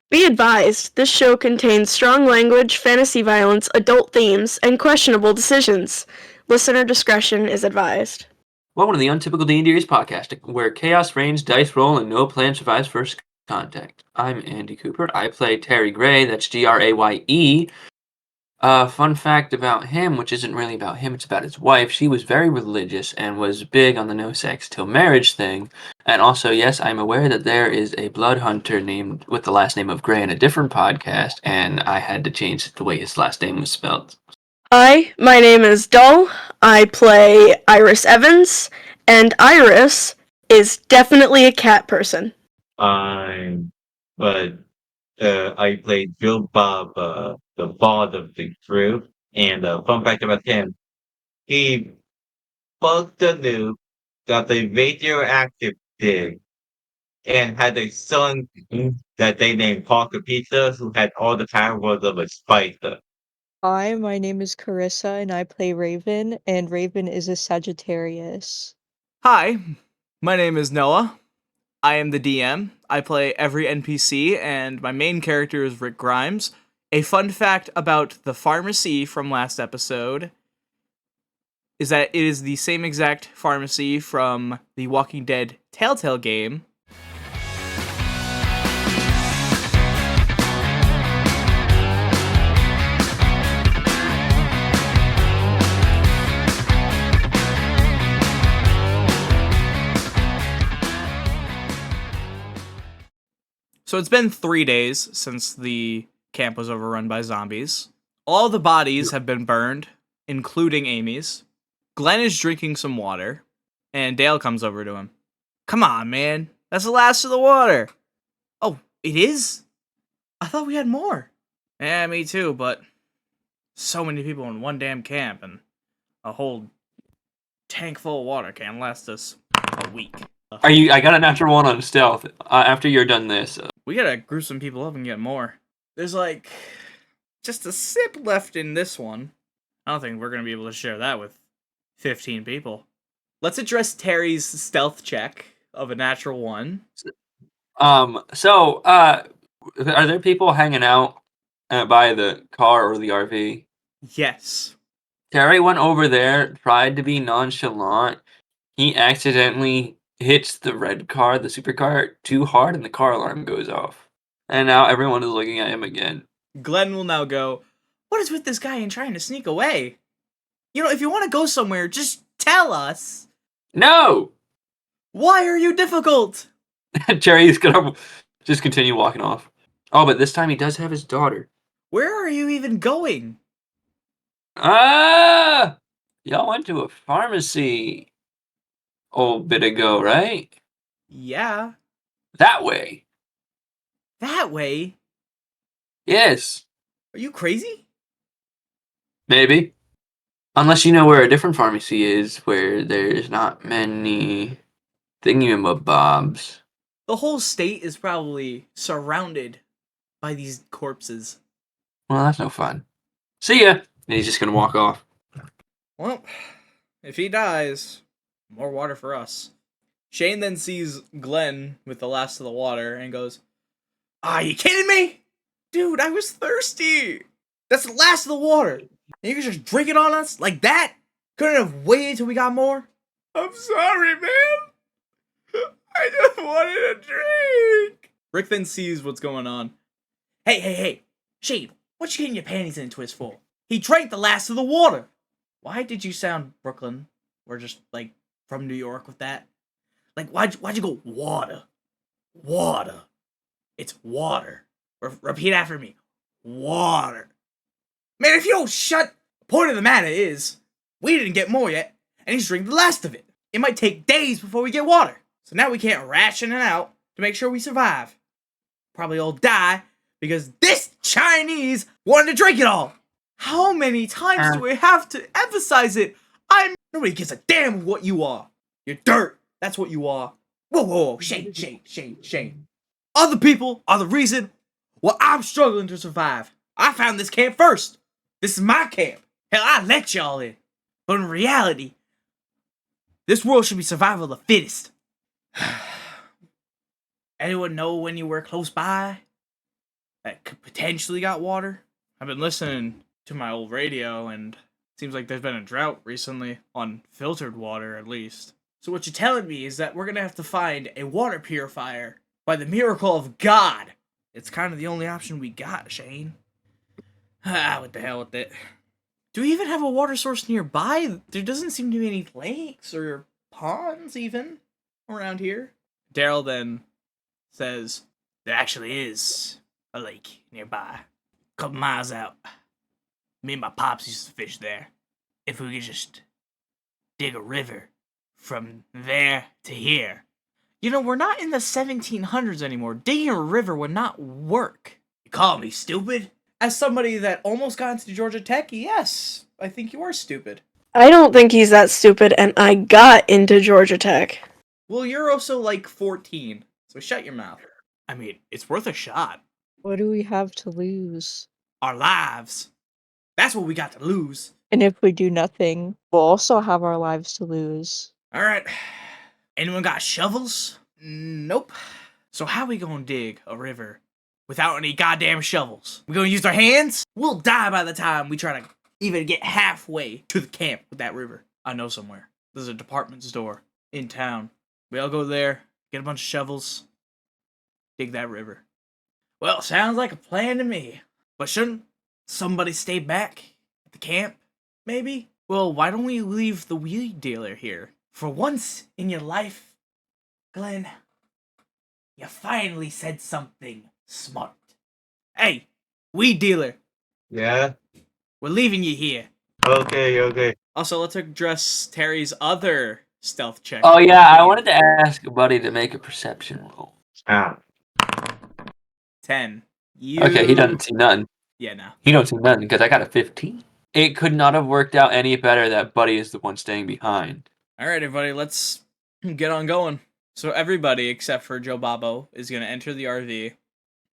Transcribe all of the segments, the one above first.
Be advised, this show contains strong language, fantasy violence, adult themes, and questionable decisions. Listener discretion is advised. Welcome to the Untypical D&Ders podcast, where chaos reigns, dice roll, and no plan survives first contact. I'm Andy Cooper. I play Terry Gray. That's Graye. Fun fact about him, which isn't really about him, it's about his wife. She was very religious and was big on the no sex till marriage thing. And also, yes, I'm aware that there is a blood hunter named with the last name of Gray in a different podcast, and I had to change the way his last name was spelled. Hi, my name is Dull. I play Iris Evans, and Iris is definitely a cat person. I'm, but I played Joe Bob, the bard of the group. And fun fact about him, he bugged the nuke, got the radioactive dig, and had a son that they named Parker Pizza, who had all the powers of a spider. Hi, my name is Carissa and I play Raven, and Raven is a Sagittarius. Hi, my name is Noah. I am the DM. I play every NPC, and my main character is Rick Grimes. A fun fact about the pharmacy from last episode is that it is the same exact pharmacy from the Walking Dead Telltale game. So it's been 3 days since the camp was overrun by zombies. All the bodies have been burned, including Amy's. Glenn is drinking some water, and Dale comes over to him. Come on, man. That's the last of the water. Oh, it is? I thought we had more. Yeah, me too, but so many people in one damn camp, and a whole tank full of water can't last us a week. I got a natural one on stealth. After you're done this, We gotta group some people up and get more. There's like just a sip left in this one. I don't think we're gonna be able to share that with 15 people. Let's address Terry's stealth check of a natural one. are there people hanging out by the car or the RV? Yes. Terry went over there, tried to be nonchalant. He accidentally hits the red car, the supercar, too hard, and the car alarm goes off. And now everyone is looking at him again. Glenn will now go, what is with this guy and trying to sneak away? You know, if you want to go somewhere, just tell us. No! Why are you difficult? Terry's gonna just continue walking off. Oh, but this time he does have his daughter. Where are you even going? Ah! Y'all went to a pharmacy old bit ago, right? Yeah, That way. that way? Yes. Are you crazy? Maybe. Unless you know where a different pharmacy is, where there's not many thingamabobs. The whole state is probably surrounded by these corpses. Well, that's no fun. See ya! And he's just gonna walk off. Well, if he dies, more water for us. Shane then sees Glenn with the last of the water and goes, are you kidding me? Dude, I was thirsty. That's the last of the water. And you can just drink it on us like that? Couldn't have waited till we got more? I'm sorry, man. I just wanted a drink. Rick then sees what's going on. Hey. Shane, what you getting your panties in a twist for? He drank the last of the water. Why did you sound Brooklyn? Or just, like, from New York with that? Like, why'd you go water? Water. It's water. Repeat after me. Water. Man, if you don't shut... The point of the matter is, we didn't get more yet, and he's drinking the last of it. It might take days before we get water. So now we can't ration it out to make sure we survive. Probably all die because this Chinese wanted to drink it all. How many times do we have to emphasize it? Nobody gives a damn what you are. You're dirt. That's what you are. Whoa. Shane. Other people are the reason why I'm struggling to survive. I found this camp first. This is my camp. Hell, I let y'all in. But in reality, this world should be survival of the fittest. Anyone know when you were close by? potentially got water. I've been listening to my old radio, and it seems like there's been a drought recently on filtered water, at least. So what you're telling me is that we're gonna have to find a water purifier by the miracle of God. It's kind of the only option we got, Shane. What the hell with it? Do we even have a water source nearby? There doesn't seem to be any lakes or ponds even around here. Daryl then says, there actually is a lake nearby, a couple miles out. Me and my pops used to fish there. If we could just dig a river from there to here. You know, we're not in the 1700s anymore. Digging a river would not work. You call me stupid? As somebody that almost got into Georgia Tech, yes, I think you are stupid. I don't think he's that stupid, and I got into Georgia Tech. Well, you're also like 14, so shut your mouth. I mean, it's worth a shot. What do we have to lose? Our lives. That's what we got to lose. And if we do nothing, we'll also have our lives to lose. Alright. Anyone got shovels? Nope. So how we gonna dig a river without any goddamn shovels? We gonna use our hands? We'll die by the time we try to even get halfway to the camp with that river. I know somewhere. There's a department store in town. We all go there, get a bunch of shovels, dig that river. Well, sounds like a plan to me. But shouldn't somebody stay back at the camp, maybe? Well, why don't we leave the weed dealer here? For once in your life, Glenn, you finally said something smart. Hey, weed dealer, Yeah? we're leaving you here. Okay. Also, let's address Terry's other stealth check. Oh yeah, I wanted to ask Buddy to make a perception roll. Ah. 10. Okay, he doesn't see nothing. Yeah, no. He don't see nothing because I got a 15. It could not have worked out any better that Buddy is the one staying behind. Alright, everybody, let's get on going. So everybody, except for Joe Bobo, is going to enter the RV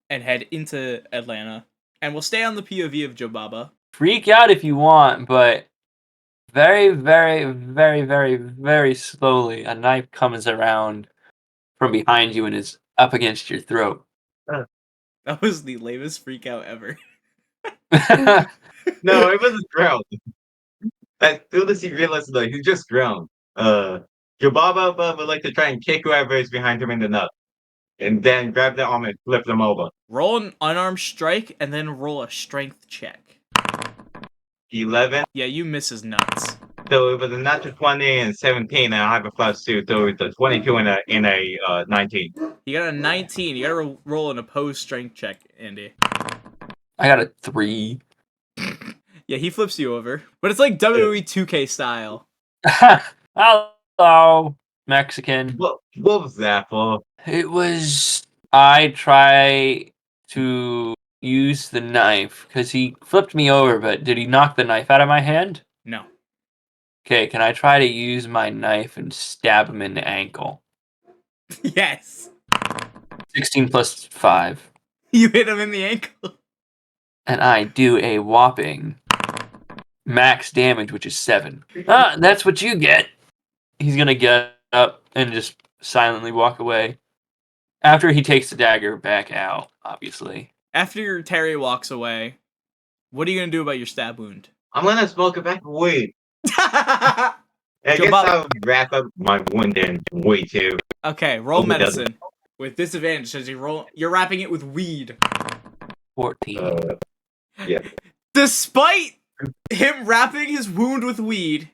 and head into Atlanta. And we'll stay on the POV of Joe Bobo. Freak out if you want, but very, very, very, very, very slowly a knife comes around from behind you and is up against your throat. That was the lamest freak out ever. No, it wasn't drowned. As soon as he realized that he just drowned. Jababa would like to try and kick whoever is behind him in the nut. And then grab their arm and flip them over. Roll an unarmed strike and then roll a strength check. 11. Yeah, you miss his nuts. So it was a natural 20 and 17, and I have a +2, so it's a 22 and a 19. You got a 19. You gotta roll an opposed strength check, Andy. I got a 3. Yeah, he flips you over. But it's like WWE 2K style. Hello, Mexican. What was that for? It was. I try to use the knife because he flipped me over, but did he knock the knife out of my hand? No. Okay, can I try to use my knife and stab him in the ankle? Yes. 16 plus 5. You hit him in the ankle. And I do a whopping max damage, which is 7. Ah, that's what you get. He's gonna get up and just silently walk away. After he takes the dagger back out, obviously. After Terry walks away, what are you gonna do about your stab wound? I'm gonna smoke it back away. I Joe guess Bob- I'll wrap up my wound and wait too. Okay, roll Oh, he doesn't. medicine. With disadvantage, as you're wrapping it with weed. 14. Yeah. Despite him wrapping his wound with weed,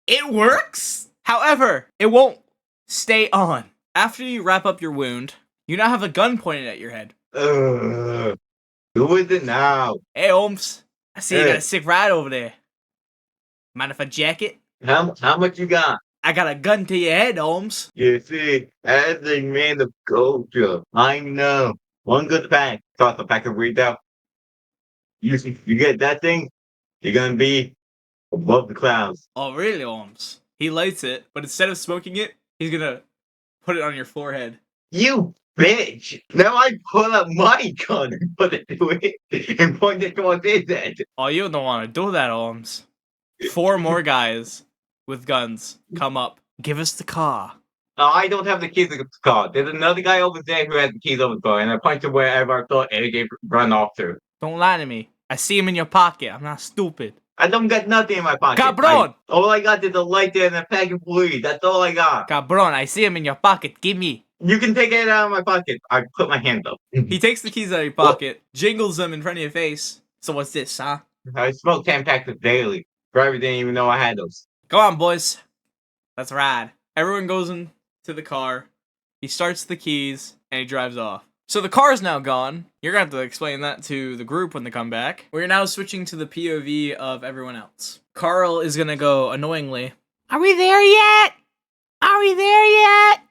it works. However, it won't stay on. After you wrap up your wound, you now have a gun pointed at your head. Who is it now? Hey, Holmes. I see you got Hey. a sick ride over there. Mind if I jack it? How much you got? I got a gun to your head, Holmes. You see, as a man of culture, I know. One good pack. Toss a pack of weed out. You get that thing, you're gonna be above the clouds. Oh, really, Holmes? He lights it, but instead of smoking it, he's gonna put it on your forehead. You bitch! Now I pull out my gun and put it to it and point it towards his head. Oh, you don't want to do that, Holmes. 4 more guys with guns come up. Give us the car. I don't have the keys to the car. There's another guy over there who has the keys over the car, and I point to wherever I thought AJ run off to. Don't lie to me. I see him in your pocket. I'm not stupid. I don't got nothing in my pocket. Cabron! All I got is a lighter and a pack of weed. That's all I got. Cabron, I see him in your pocket. Give me. You can take it out of my pocket. I put my hand up. He takes the keys out of your pocket, jingles them in front of your face. So what's this, huh? I smoke 10 packs daily. Driver didn't even know I had those. Go on, boys. Let's ride. Everyone goes into the car. He starts the keys, and he drives off. So the car is now gone. You're going to have to explain that to the group when they come back. We're now switching to the POV of everyone else. Carl is going to go annoyingly, "Are we there yet? Are we there yet?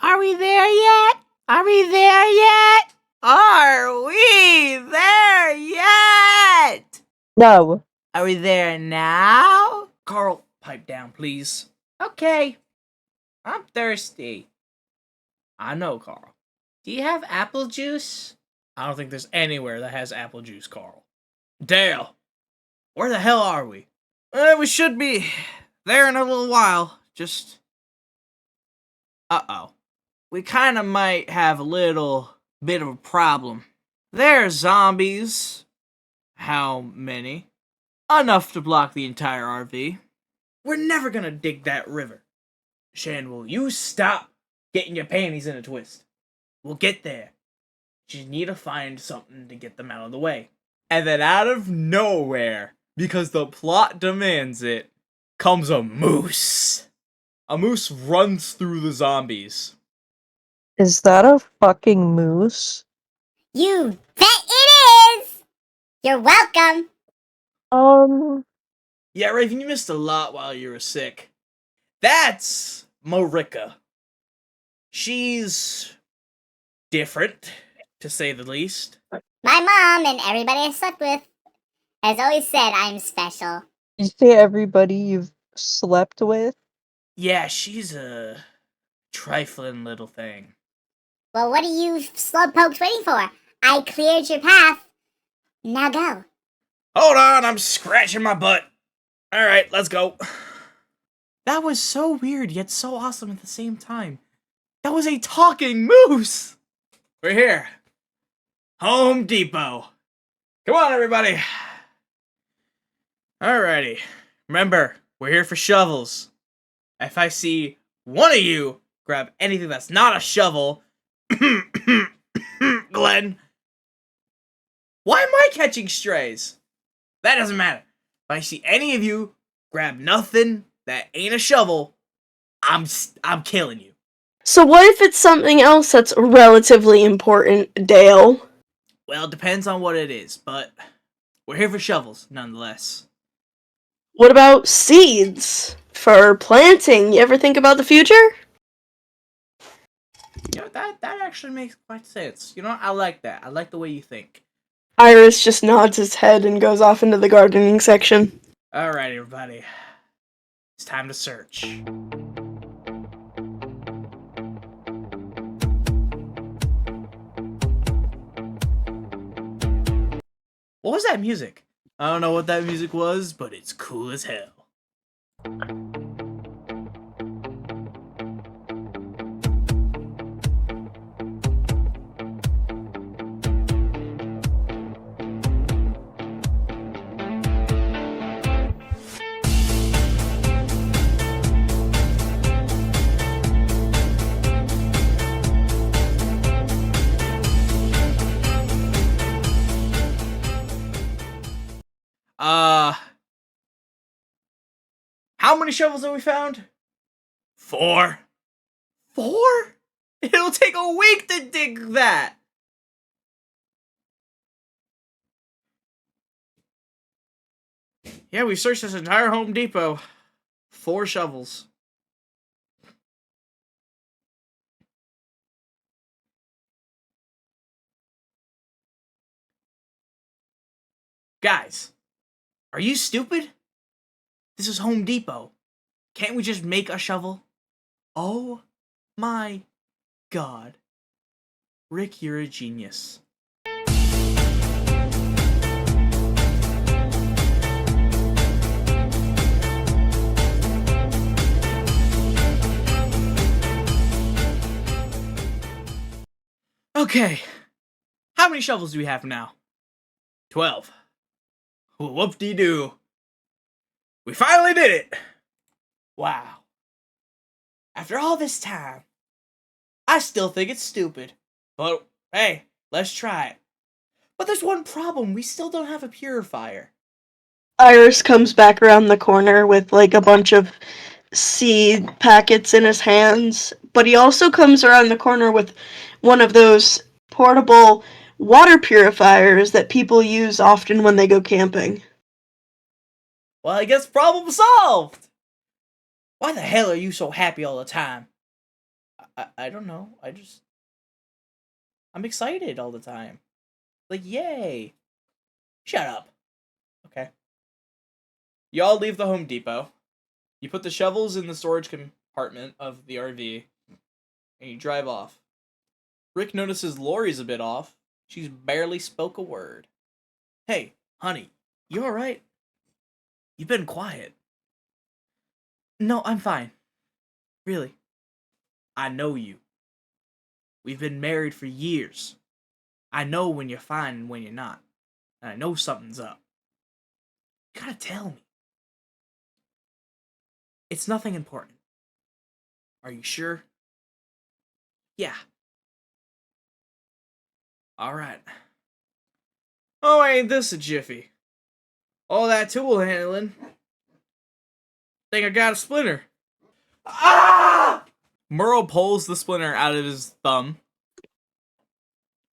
Are we there yet? Are we there yet? Are we there yet? No. Are we there now?" Carl, pipe down, please. Okay. I'm thirsty. I know, Carl. Do you have apple juice? I don't think there's anywhere that has apple juice, Carl. Dale, where the hell are we? We should be there in a little while. Just... Uh-oh. We kind of might have a little bit of a problem. There are zombies. How many? Enough to block the entire RV. We're never gonna dig that river. Shan, will you stop getting your panties in a twist? We'll get there. You need to find something to get them out of the way. And then out of nowhere, because the plot demands it, comes a moose. A moose runs through the zombies. Is that a fucking moose? You bet it is! You're welcome. Yeah, Raven, you missed a lot while you were sick. That's Marika. She's different, to say the least. My mom and everybody I slept with has always said I'm special. You say everybody you've slept with? Yeah, she's a trifling little thing. Well, what are you slowpokes waiting for? I cleared your path. Now go. Hold on, I'm scratching my butt. Alright, let's go. That was so weird, yet so awesome at the same time. That was a talking moose! We're here. Home Depot. Come on, everybody. Alrighty. Remember, we're here for shovels. If I see one of you grab anything that's not a shovel... Glenn. Why am I catching strays? That doesn't matter. If I see any of you grab nothing that ain't a shovel, I'm killing you. So what if it's something else that's relatively important, Dale? Well, it depends on what it is, but we're here for shovels, nonetheless. What about seeds? For planting? You ever think about the future? You know, that actually makes quite sense. You know, I like that. I like the way you think. Iris just nods his head and goes off into the gardening section. Alright, everybody. It's time to search. What was that music? I don't know what that music was, but it's cool as hell. How many shovels have we found? 4. 4? It'll take a week to dig that. Yeah, we searched this entire Home Depot. 4 shovels. Guys, are you stupid? This is Home Depot. Can't we just make a shovel? Oh my god. Rick, you're a genius. Okay. How many shovels do we have now? 12. Whoop-de-doo. We finally did it! Wow. After all this time, I still think it's stupid. But, hey, let's try it. But there's one problem. We still don't have a purifier. Iris comes back around the corner with like a bunch of seed packets in his hands, but he also comes around the corner with one of those portable water purifiers that people use often when they go camping. Well, I guess problem solved! Why the hell are you so happy all the time? I don't know. I'm excited all the time. Like, yay! Shut up. Okay. Y'all leave the Home Depot. You put the shovels in the storage compartment of the RV, and you drive off. Rick notices Lori's a bit off. She's barely spoke a word. Hey, honey, you alright? You've been quiet. No, I'm fine. Really. I know you. We've been married for years. I know when you're fine and when you're not. And I know something's up. You gotta tell me. It's nothing important. Are you sure? Yeah. Alright. Oh, ain't this a jiffy? All that tool handling. Think I got a splinter. Ah! Merle pulls the splinter out of his thumb.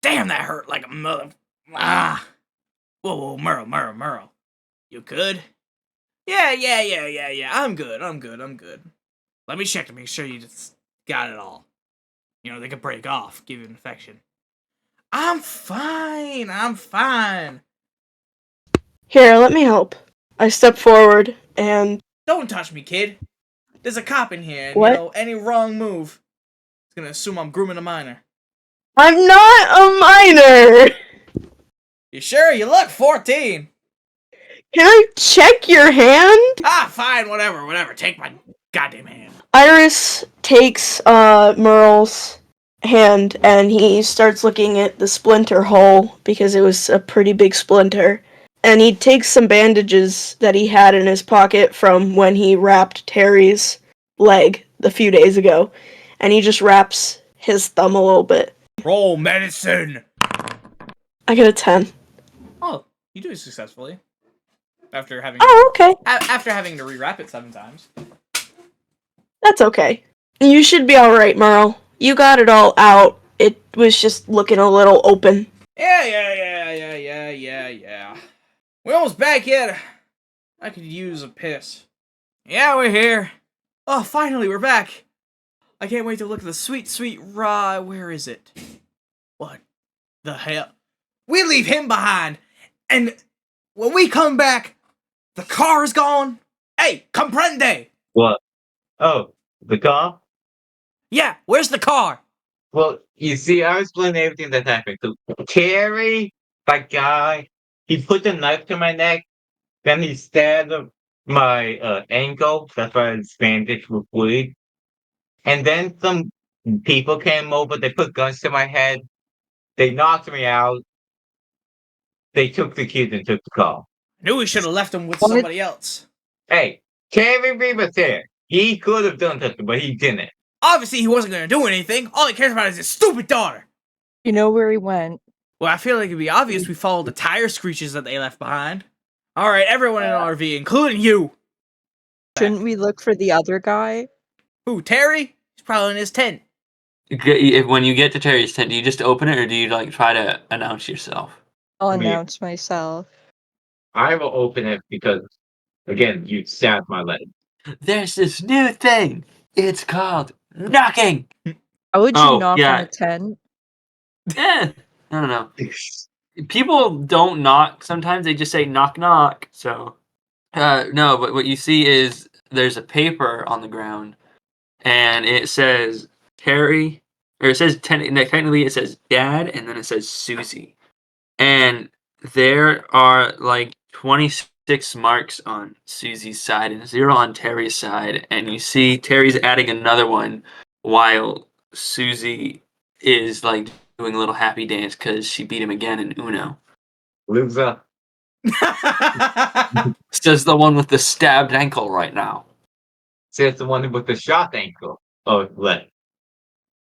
Damn, that hurt like a mother. Ah! Whoa, Merle. You good? Yeah. I'm good. Let me check to make sure you just got it all. You know, they could break off, give you an infection. I'm fine. Here, let me help. I step forward and... Don't touch me, kid. There's a cop in here, and What? you know, any wrong move, he's gonna assume I'm grooming a minor. I'm not a minor! You sure? You look 14. Can I check your hand? Ah, fine, whatever. Take my goddamn hand. Iris takes Merle's hand and he starts looking at the splinter hole because it was a pretty big splinter. And he takes some bandages that he had in his pocket from when he wrapped Terry's leg a few days ago. And he just wraps his thumb a little bit. Roll medicine. I get a 10. Oh, you do it successfully. After having Okay. after having to rewrap it 7 times. That's okay. You should be alright, Merle. You got it all out. It was just looking a little open. Yeah. We almost back yet. I could use a piss. Yeah, we're here. Oh, finally, we're back. I can't wait to look at the sweet raw. Where is it? What the hell? We leave him behind, and when we come back, the car is gone. Hey, comprende? What? Oh, the car? Yeah, where's the car? Well, you see, I explained everything that happened. So, Terry, that guy, he put the knife to my neck, then he stabbed my ankle. That's why it's bandaged with bleed. And then some people came over, they put guns to my head, they knocked me out, they took the kids and took the car. Knew we should have left him with What? somebody else. Hey, Terry was there. He could have done something, but he didn't. Obviously, he wasn't going to do anything. All he cares about is his stupid daughter. You know where he went. Well, I feel like it'd be obvious we followed the tire screeches that they left behind. Alright, everyone in the RV, including you. Shouldn't we look for the other guy? Who, Terry? He's probably in his tent. When you get to Terry's tent, do you just open it or do you like try to announce yourself? I'll Me. announce myself. I will open it because, again, you stabbed my leg. There's this new thing. It's called knocking. How would you Oh, knock yeah. on a tent? I don't know. People don't knock. Sometimes they just say knock knock. So, no. But what you see is there's a paper on the ground, and it says Terry, or it says technically it says Dad, and then it says Susie, and there are like 26 marks on Susie's side and 0 on Terry's side, and you see Terry's adding another one while Susie is like doing a little happy dance because she beat him again in Uno. Loser. Says the one with the stabbed ankle right now. Says the one with the shot ankle. Oh, leg.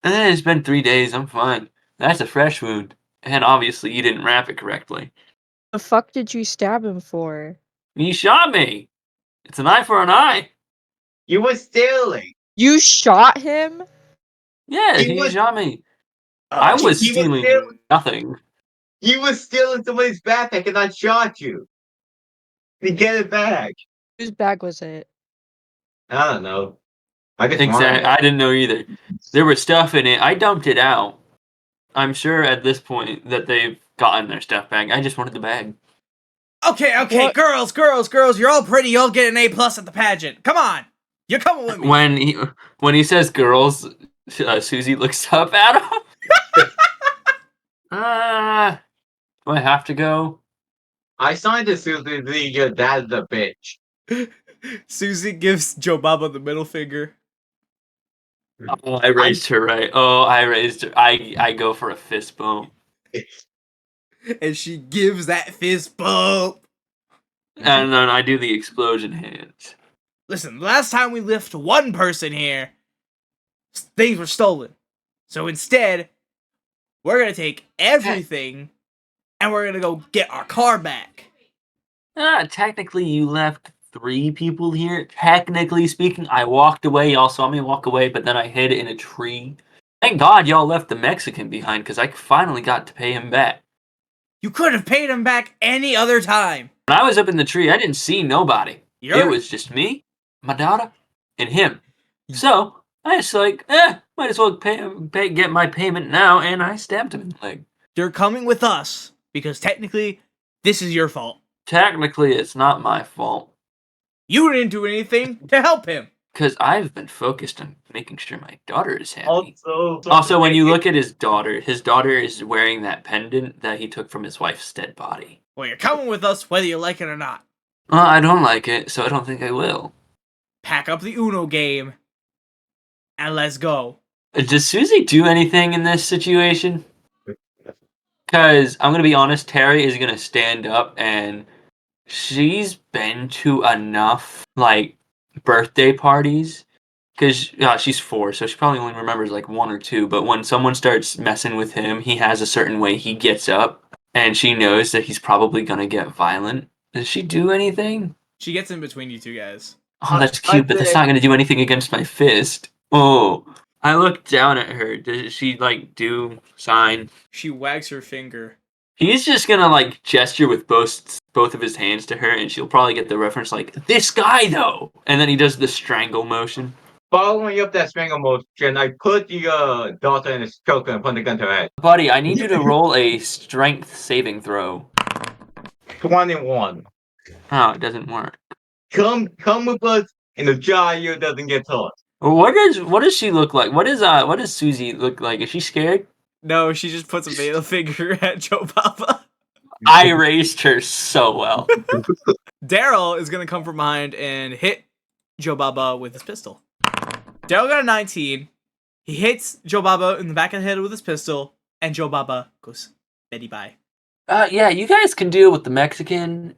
It's been 3 days. I'm fine. That's a fresh wound. And obviously you didn't wrap it correctly. The fuck did you stab him for? He shot me. It's an eye for an eye. You were stealing. You shot him? Yeah, He he was- shot me. I was he was stealing stealing. nothing. You were stealing somebody's backpack and I shot you. You get it back. Whose bag was it? I don't know. I just Exactly. wanted I it. didn't know either. There was stuff in it. I dumped it out. I'm sure at this point that they've gotten their stuff back. I just wanted the bag. Okay, What? girls, you're all pretty. You'll get an A+ at the pageant. Come on, you're coming with me. When he says girls, Susie looks up at him. Do I have to go? I signed this to your dad's a bitch. Susie gives Joe Baba the middle finger, Oh, I raised her right. Oh, I raised her. I go for a fist bump. and she gives that fist bump. And then I do the explosion hands. Listen, the last time we left one person here, things were stolen. So instead, we're gonna take everything, and we're gonna go get our car back. Technically, you left 3 people here. Technically speaking, I walked away. Y'all saw me walk away, but then I hid in a tree. Thank God y'all left the Mexican behind because I finally got to pay him back. You could have paid him back any other time. When I was up in the tree, I didn't see nobody. You're- It was just me, my daughter, and him. So I just might as well get my payment now, and I stabbed him in the leg. You're coming with us because technically, this is your fault. Technically, it's not my fault You didn't do anything to help him. because I've been focused on making sure my daughter is happy. Also, When you look at his daughter is wearing that pendant that he took from his wife's dead body. Well, you're coming with us whether you like it or not. I don't like it, so I don't think I will. Pack up the Uno game, and let's go. Does Susie do anything in this situation? Because I'm going to be honest, Terry is going to stand up, and she's been to enough, like, birthday parties. Because she's 4, so she probably only remembers, like, 1 or 2. But when someone starts messing with him, he has a certain way he gets up, and she knows that he's probably going to get violent. Does she do anything? She gets in between you two guys. Oh, that's cute, but that's not going to do anything against my fist. Oh. I look down at her. Does she, like, do sign? She wags her finger. He's just gonna, like, gesture with both of his hands to her, and she'll probably get the reference, like, this guy, though! And then he does the strangle motion. Following up that strangle motion, I put your daughter in a choker and put the gun to her head. Buddy, I need you to roll a strength saving throw. 21. Oh, it doesn't work. Come with us, and the gyro doesn't get taught. What does she look like? What does Susie look like? Is she scared? No, she just puts a middle finger at Joe Baba. I raised her so well. Daryl is gonna come from behind and hit Joe Baba with his pistol. Daryl got a 19. He hits Joe Baba in the back of the head with his pistol, and Joe Baba goes Betty bye. Yeah, you guys can deal with the Mexican.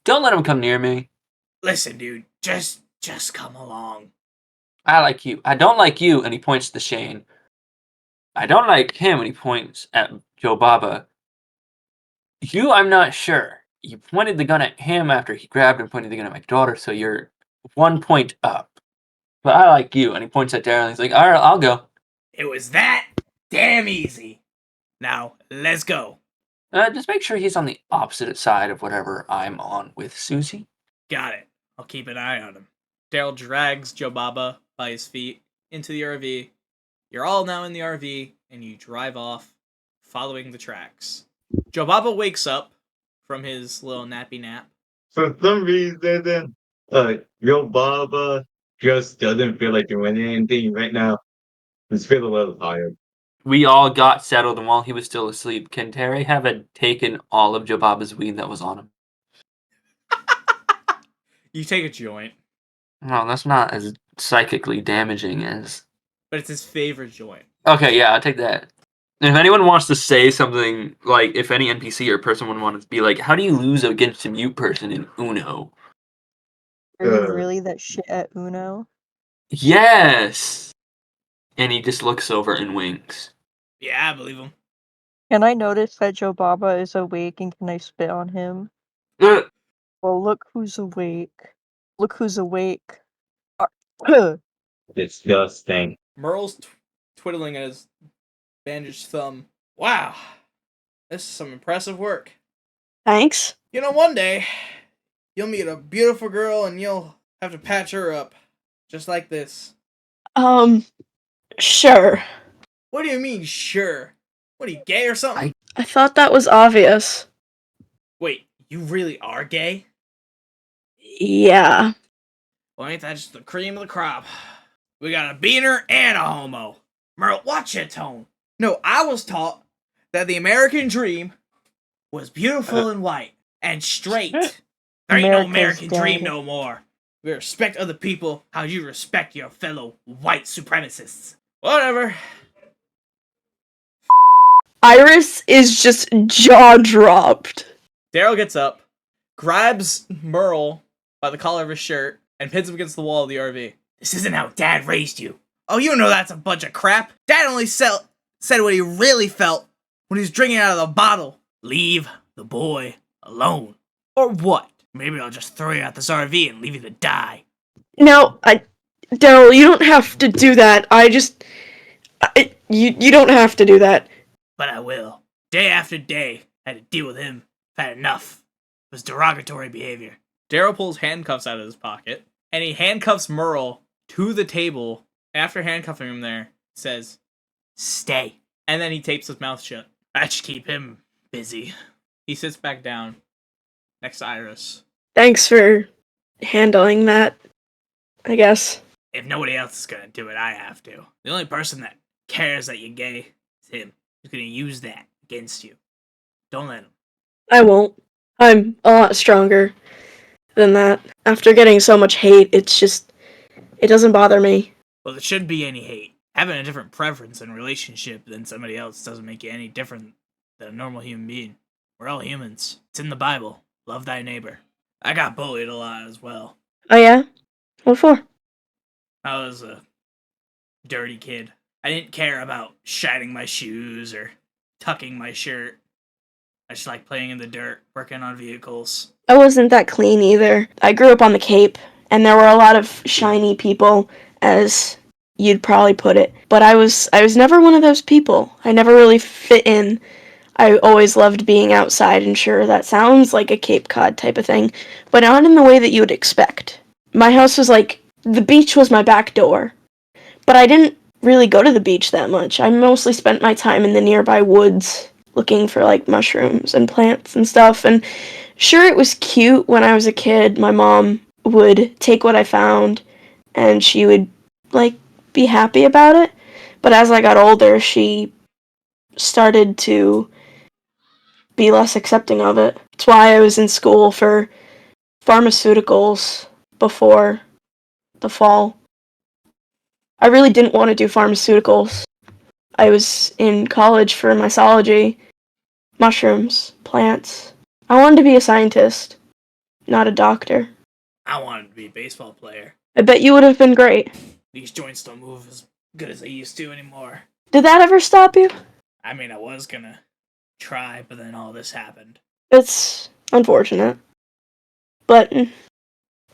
Don't let him come near me. Listen, dude, just come along. I like you. I don't like you, and he points to Shane. I don't like him, and he points at Joe Baba. You, I'm not sure. You pointed the gun at him after he grabbed and pointed the gun at my daughter, so you're 1 point up. But I like you, and he points at Daryl, and he's like, all right, I'll go. It was that damn easy. Now, let's go. Just make sure he's on the opposite side of whatever I'm on with Susie. Got it. I'll keep an eye on him. Daryl drags Joe Baba by his feet into the RV. You're all now in the RV, and you drive off, following the tracks. Joe Baba wakes up from his little nappy nap. For some reason, your Baba just doesn't feel like doing anything right now. He's feeling a little tired. We all got settled, and while he was still asleep, can Terry have taken all of Joe Baba's weed that was on him? You take a joint, No, that's not as psychically damaging as... but it's his favorite joint. Okay, yeah, I'll take that. And if anyone wants to say something, like, if any NPC or person would want to be like, how do you lose against a mute person in Uno? Are you Uh. really that shit at Uno? Yes! And he just looks over and winks. Yeah, I believe him. Can I notice that Joe Baba is awake and can I spit on him? Uh, Well, look who's awake. Look who's awake. Ar- Disgusting. Merle's twiddling at his bandaged thumb. Wow, this is some impressive work. Thanks. You know, one day, you'll meet a beautiful girl and you'll have to patch her up. Just like this. Sure. What do you mean, sure? What are you, gay or something? I thought that was obvious. Wait, you really are gay? Yeah. Well, ain't that just the cream of the crop? We got a beaner and a homo. Merle, watch your tone. No, I was taught that the American dream was beautiful and white and straight. There ain't no America's American dream dead. no more. We respect other people how you respect your fellow white supremacists. Whatever. Iris is just jaw dropped. Daryl gets up, grabs Merle by the collar of his shirt, and pins him against the wall of the RV. This isn't how Dad raised you. Oh, you know that's a bunch of crap. Dad only said what he really felt when he was drinking out of the bottle. Leave the boy alone. Or what? Maybe I'll just throw you out this RV and leave you to die. Now, Daryl, you don't have to do that. You don't have to do that. But I will. Day after day, I had to deal with him. I've had enough. It was derogatory behavior. Daryl pulls handcuffs out of his pocket, and he handcuffs Merle to the table. After handcuffing him there, says, "Stay." And then he tapes his mouth shut. That should keep him busy. He sits back down next to Iris. Thanks for handling that, I guess. If nobody else is gonna do it, I have to. The only person that cares that you're gay is him. He's gonna use that against you. Don't let him. I won't. I'm a lot stronger than that. After getting so much hate, it doesn't bother me. Well, there shouldn't be any hate. Having a different preference and relationship than somebody else doesn't make you any different than a normal human being. We're all humans. It's in the Bible. Love thy neighbor. I got bullied a lot as well. Oh yeah? What for? I was a dirty kid. I didn't care about shining my shoes or tucking my shirt. I just like playing in the dirt, working on vehicles. I wasn't that clean either. I grew up on the Cape, and there were a lot of shiny people, as you'd probably put it. But I was never one of those people. I never really fit in. I always loved being outside, and sure, that sounds like a Cape Cod type of thing, but not in the way that you would expect. My house was like, the beach was my back door. But I didn't really go to the beach that much. I mostly spent my time in the nearby woods looking for like mushrooms and plants and stuff. And sure, it was cute when I was a kid. My mom would take what I found and she would like be happy about it. But as I got older, she started to be less accepting of it. That's why I was in school for pharmaceuticals before the fall. I really didn't want to do pharmaceuticals. I was in college for mycology, mushrooms, plants. I wanted to be a scientist, not a doctor. I wanted to be a baseball player. I bet you would have been great. These joints don't move as good as they used to anymore. Did that ever stop you? I mean, I was gonna try, but then all this happened. It's unfortunate. But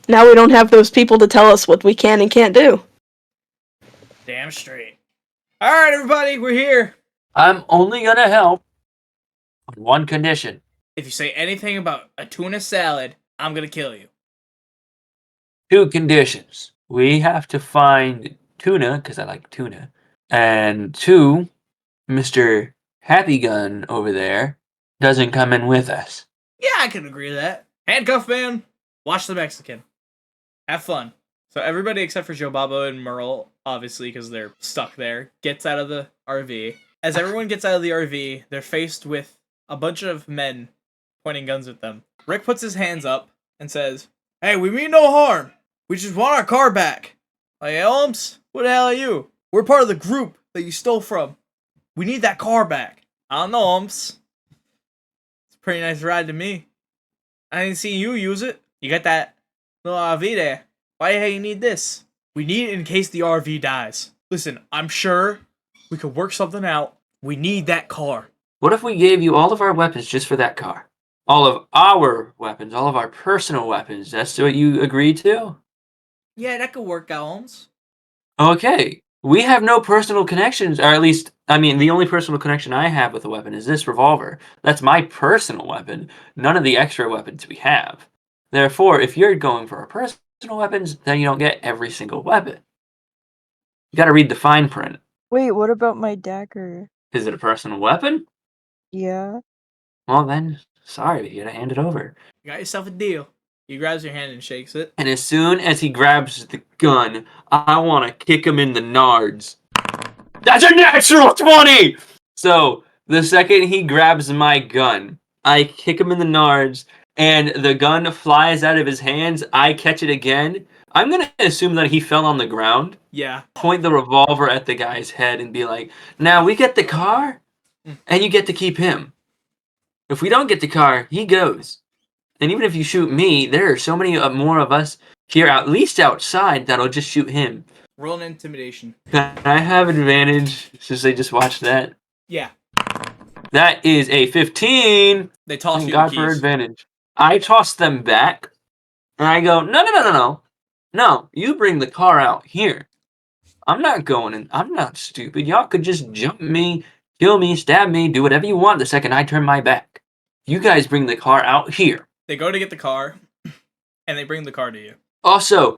now we don't have those people to tell us what we can and can't do. Damn straight. Alright, everybody, we're here. I'm only gonna help on one condition. If you say anything about a tuna salad, I'm gonna kill you. 2 conditions. We have to find tuna, because I like tuna. And 2, Mr. Happy Gun over there doesn't come in with us. Yeah, I can agree to that. Handcuff man, watch the Mexican. Have fun. So everybody except for Joe Babo and Merle, obviously because they're stuck there, gets out of the RV. As everyone gets out of the RV, they're faced with a bunch of men pointing guns at them. Rick puts his hands up and says, "Hey, we mean no harm. We just want our car back." Like, Elms, what the hell are you? We're part of the group that you stole from. We need that car back. I don't know, It's a pretty nice ride to me. I didn't see you use it. You got that little RV there. Why the hell you need this? We need it in case the RV dies. Listen, I'm sure we could work something out. We need that car. What if we gave you all of our weapons just for that car? All of our weapons, all of our personal weapons. That's what you agreed to? Yeah, that could work out, Holmes. Okay. We have no personal connections, or at least, I mean, the only personal connection I have with a weapon is this revolver. That's my personal weapon, none of the extra weapons we have. Therefore, if you're going for our personal weapons, then you don't get every single weapon. You gotta read the fine print. Wait, what about my dagger? Is it a personal weapon? Yeah. Well then, sorry, you gotta hand it over. You got yourself a deal. He grabs your hand and shakes it. And as soon as he grabs the gun, I want to kick him in the nards. That's a natural 20! So, the second he grabs my gun, I kick him in the nards, and the gun flies out of his hands. I catch it again. I'm going to assume that he fell on the ground. Yeah. Point the revolver at the guy's head and be like, now we get the car, and you get to keep him. If we don't get the car, he goes. And even if you shoot me, there are so many more of us here, at least outside, that'll just shoot him. Roll an intimidation. Can I have advantage since they just watched that? Yeah. That is a 15. They toss Thank you God the for keys. advantage. I toss them back, and I go, no. No, you bring the car out here. I'm not going in. I'm not stupid. Y'all could just jump me, kill me, stab me, do whatever you want the second I turn my back. You guys bring the car out here. They go to get the car, and they bring the car to you. Also,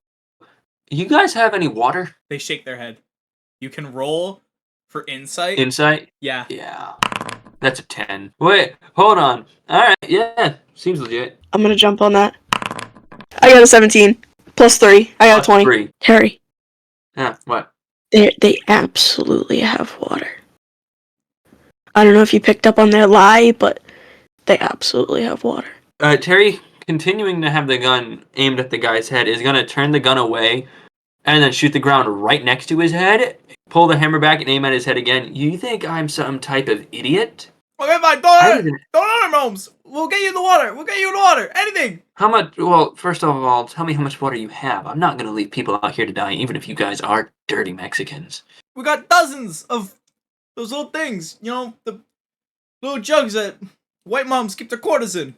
you guys have any water? They shake their head. You can roll for insight. Insight? Yeah. Yeah. That's a 10. Wait, hold on. Alright, yeah. Seems legit. I'm gonna jump on that. I got a 17. Plus 3. I got a 20. 3. Terry, Yeah, what? they absolutely have water. I don't know if you picked up on their lie, but they absolutely have water. Terry, continuing to have the gun aimed at the guy's head, is gonna turn the gun away and then shoot the ground right next to his head, pull the hammer back and aim at his head again. You think I'm some type of idiot? Okay, fine. Don't let him, Holmes. We'll get you in the water. Anything. How much? Well, first of all, tell me how much water you have. I'm not gonna leave people out here to die, even if you guys are dirty Mexicans. We got dozens of those little things. You know, the little jugs that white moms keep their quarters in.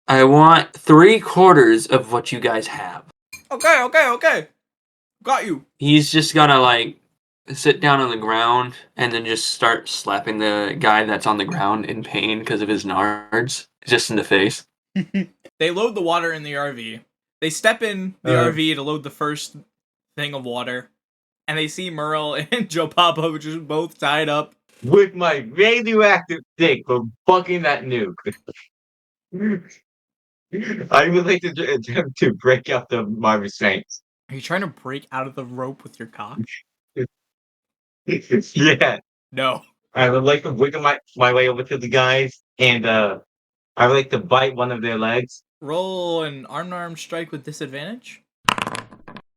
I want 3/4 of what you guys have. Okay. Got you. He's just gonna sit down on the ground and then just start slapping the guy that's on the ground in pain because of his nards just in the face. They load the water in the RV. They step in the RV to load the first thing of water, and they see Merle and Joe Papa, which is both tied up. With my radioactive dick for fucking that nuke. I would like to attempt to break out my restraints. Are you trying to break out of the rope with your cock? Yeah. No. I would like to wiggle my way over to the guys, and I would like to bite one of their legs. Roll an arm-to-arm strike with disadvantage.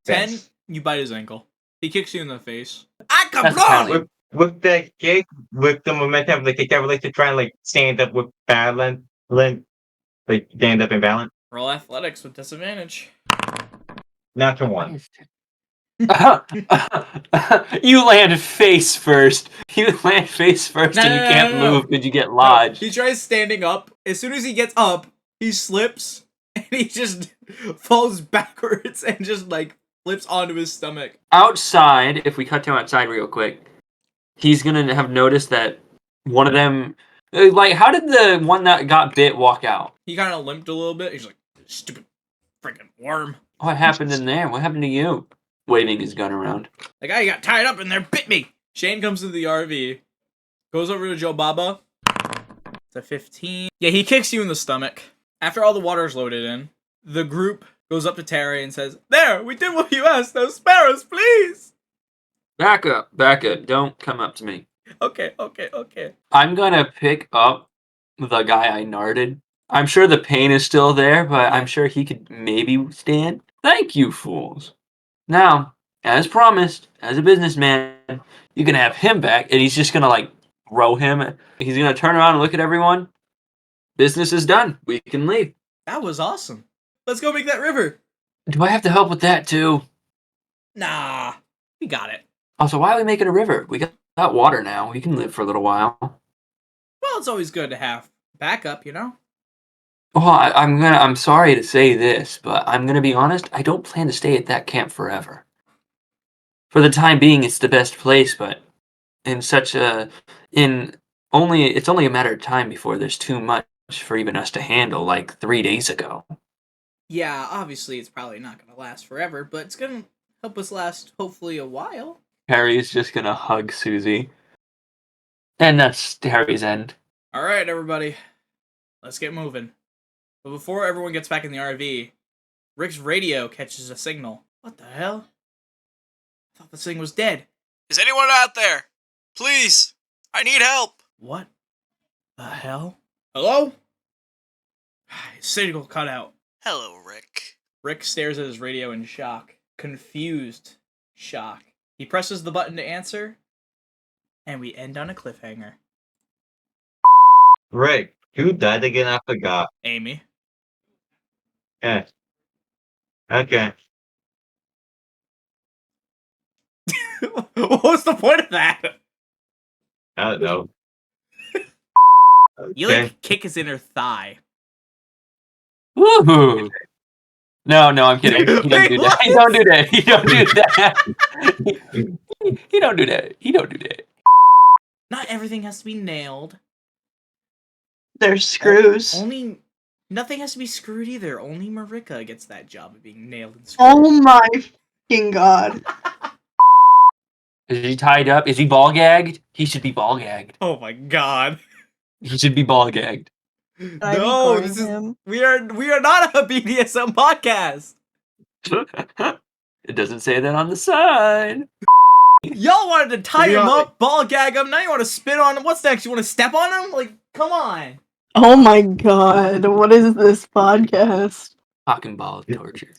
10, Yes. you bite his ankle. He kicks you in the face. That's pounding. With the kick, with the momentum of the kick, I would like to try and stand up with balance, stand up and balance. Roll athletics with disadvantage. Natural 1. You land face first. You land face first and you can't move because you get lodged. He tries standing up. As soon as he gets up, he slips and he just falls backwards and just flips onto his stomach. Outside, if we cut to outside real quick, he's gonna have noticed that one of them. How did the one that got bit walk out? He kind of limped a little bit. He's like, stupid freaking worm. What happened in there? What happened to you? Waving his gun around. The guy got tied up in there bit me. Shane comes to the RV, goes over to Joe Baba. It's a 15. Yeah, he kicks you in the stomach. After all the water's loaded in, the group goes up to Terry and says, "There, we did what you asked. Those sparrows, please." Back up. Don't come up to me. Okay. I'm gonna pick up the guy I narded. I'm sure the pain is still there, but I'm sure he could maybe stand. Thank you, fools. Now, as promised, as a businessman, you can have him back, and he's just gonna throw him. He's gonna turn around and look at everyone. Business is done. We can leave. That was awesome. Let's go make that river. Do I have to help with that too? Nah, we got it. Also, why are we making a river? We got water now. We can live for a little while. Well, it's always good to have backup, you know? Well, I'm sorry to say this, but I'm gonna be honest. I don't plan to stay at that camp forever. For the time being, it's the best place, but it's only a matter of time before there's too much for even us to handle. Like 3 days ago. Yeah, obviously it's probably not going to last forever, but it's going to help us last hopefully a while. Harry's just gonna hug Susie, and that's Harry's end. All right, everybody. Let's get moving. But before everyone gets back in the RV, Rick's radio catches a signal. What the hell? I thought this thing was dead. Is anyone out there? Please, I need help. What the hell? Hello? His signal cut out. Hello, Rick. Rick stares at his radio in shock. Confused shock. He presses the button to answer, and we end on a cliffhanger. Rick, who died again? I forgot. Amy. Yeah. Okay. What was the point of that? I don't know. You Okay. like kick his inner thigh. Woohoo! No, I'm kidding. He don't do that. He don't do that. He don't do that. He don't do that. He don't do that. Not everything has to be nailed. There's screws. Only nothing has to be screwed either. Only Marika gets that job of being nailed and screwed. Oh my fucking god. Is he tied up? Is he ball gagged? He should be ball gagged. Oh my god. He should be ball gagged. Can I be No, guarding this is him? we are not a BDSM podcast. It doesn't say that on the sign. Y'all wanted to tie To be him honest- up, ball gag him. Now you want to spit on him. What's next? You want to step on him? Like, come on. Oh my god. What is this podcast? Talking ball of torture.